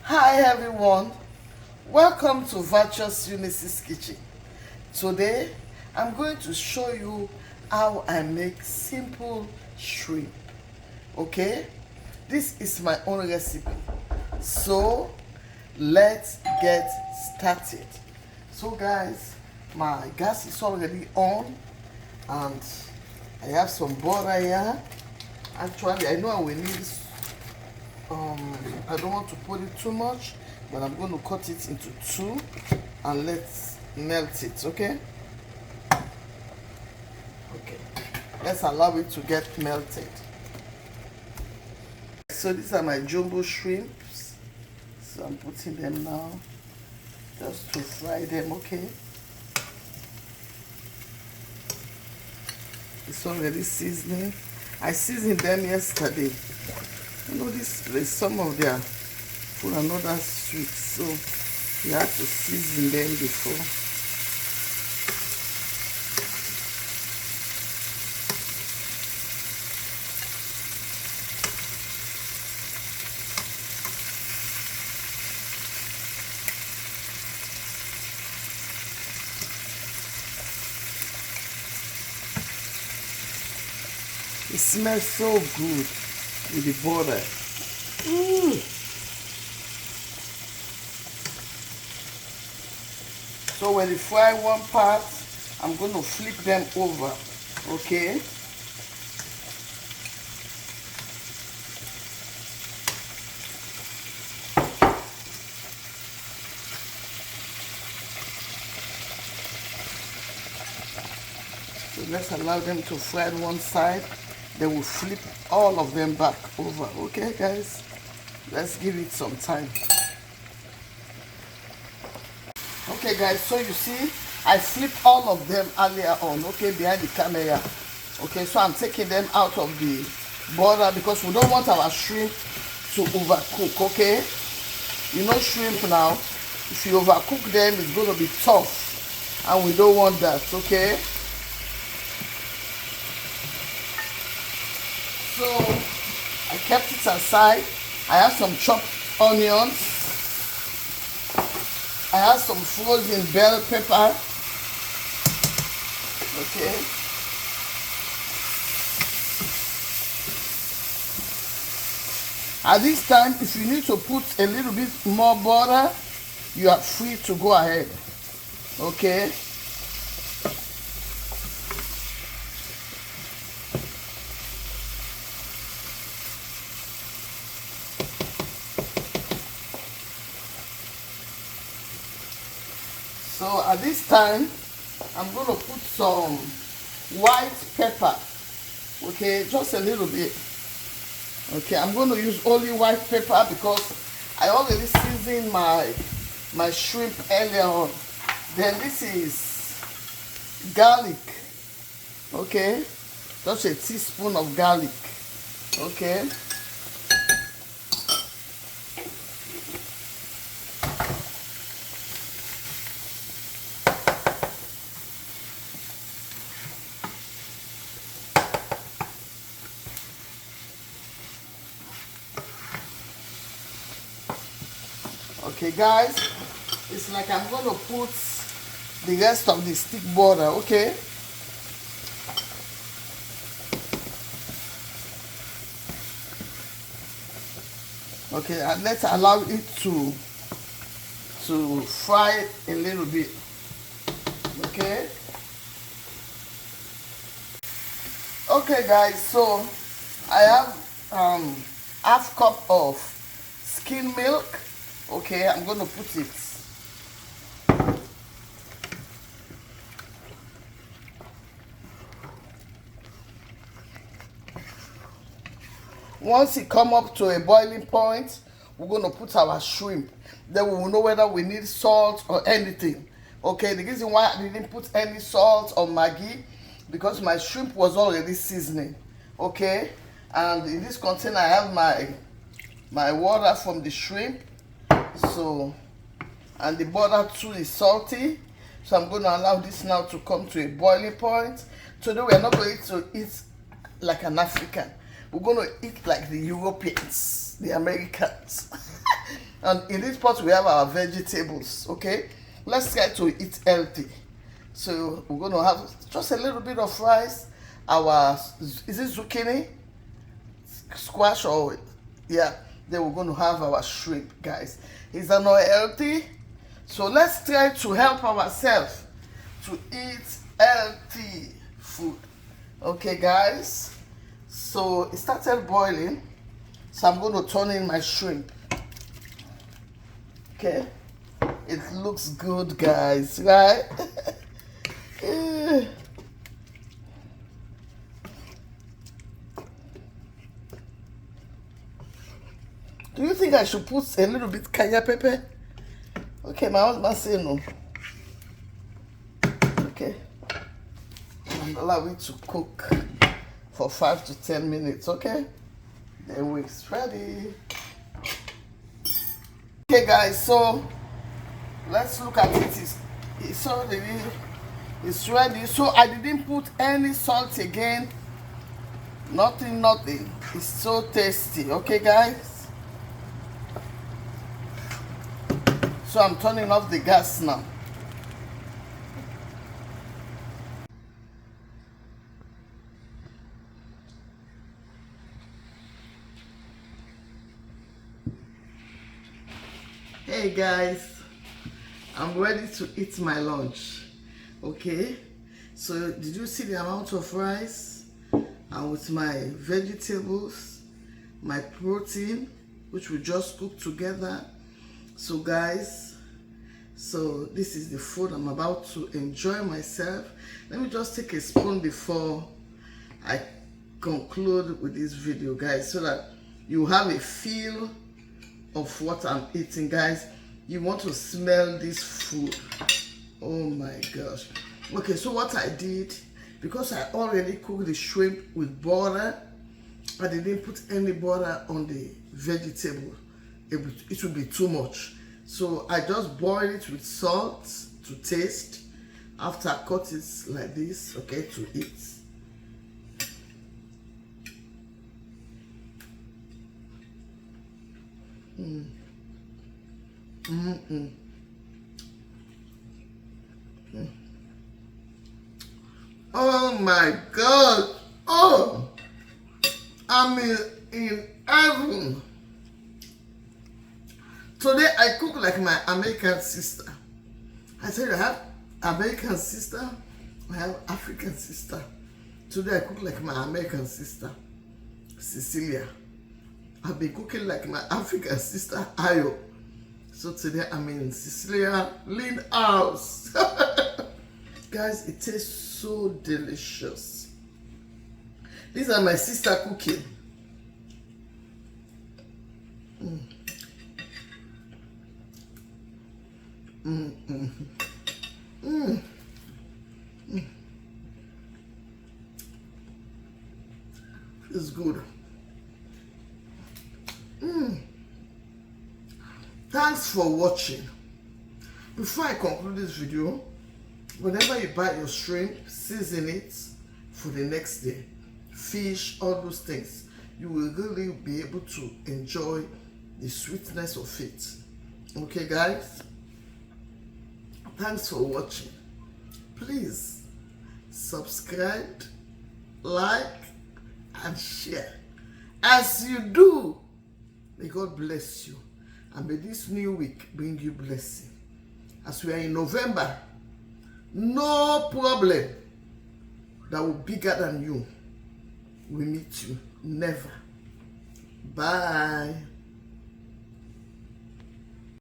Hi everyone, welcome to Virtuous Eunice's kitchen. Today I'm going to show you how I make simple shrimp. Okay, this is my own recipe, so let's get started. So guys, my gas is already on and I have some butter here. Actually, I know I will need I don't want to put it too much, but I'm going to cut it into two and let's melt it. Okay, let's allow it to get melted. So these are my jumbo shrimps, so I'm putting them now just to fry them. Okay, it's already seasoning. I seasoned them yesterday. You know, there's some of their food are not that sweet, so you have to season them before. It smells so good with the butter. So when you fry one part, I'm going to flip them over. Okay. So let's allow them to fry on one side. Then we'll flip all of them back over. Okay guys, let's give it some time. Okay guys, so you see I flipped all of them earlier on, okay, behind the camera. Okay, so I'm taking them out of the butter because we don't want our shrimp to overcook. Okay, you know shrimp now, if you overcook them it's going to be tough and we don't want that. Okay, so I kept it aside. I have some chopped onions. I have some frozen bell pepper. Okay. At this time, if you need to put a little bit more butter, you are free to go ahead. Okay. So at this time, I'm going to put some white pepper. Okay, just a little bit. Okay, I'm going to use only white pepper because I already seasoned my shrimp earlier on. Then this is garlic. Okay, just a teaspoon of garlic. Okay. Okay guys, it's like I'm going to put the rest of the stick butter. Okay, okay, and let's allow it to fry a little bit. Okay, okay guys, so I have half cup of skim milk. Okay, I'm going to put it. Once it come up to a boiling point, we're going to put our shrimp. Then we will know whether we need salt or anything. Okay, the reason why I didn't put any salt or Maggi because my shrimp was already seasoning. Okay, and in this container I have my water from the shrimp. So, and the butter too is salty, so I'm going to allow this now to come to a boiling point. Today we are not going to eat like an African. We're going to eat like the Europeans, the Americans. And in this pot we have our vegetables. Okay, let's try to eat healthy. So we're going to have just a little bit of rice, our, is it zucchini, squash, or yeah, then we're going to have our shrimp, guys. Is that not healthy? So let's try to help ourselves to eat healthy food. Okay, guys, so it started boiling, so I'm going to turn in my shrimp. Okay, it looks good, guys, right? Do you think I should put a little bit kaya pepper? Okay, my husband say no. Okay, and allow it to cook for 5 to 10 minutes. Okay, then it's ready. Okay, guys, so let's look at it. It's already, it's ready. So I didn't put any salt again. Nothing. It's so tasty. Okay, guys. So I'm turning off the gas now. Hey guys, I'm ready to eat my lunch. Okay, so did you see the amount of rice? And with my vegetables, my protein, which we just cooked together. So guys, so this is the food I'm about to enjoy myself. Let me just take a spoon before I conclude with this video, guys, so that you have a feel of what I'm eating, guys. You want to smell this food. Oh my gosh. Okay, so what I did, because I already cooked the shrimp with butter, I didn't put any butter on the vegetable. It would be too much. So I just boiled it with salt to taste. After I cut it like this, okay, to eat. Oh my God! Oh, I'm in heaven. Today I cook like my American sister. I said I have American sister, I have African sister. Today I cook like my American sister, Cecilia. I've been cooking like my African sister, Ayo. So today I'm in Cecilia Lean House. Guys, it tastes so delicious. These are my sister cooking. It's good. Thanks for watching. Before I conclude this video, whenever you buy your shrimp, season it for the next day. Fish, all those things. You will really be able to enjoy the sweetness of it. Okay, guys? Thanks for watching. Please subscribe, like, and share. As you do, may God bless you. And may this new week bring you blessing. As we are in November, no problem that will be bigger than you will meet you. Never. Bye.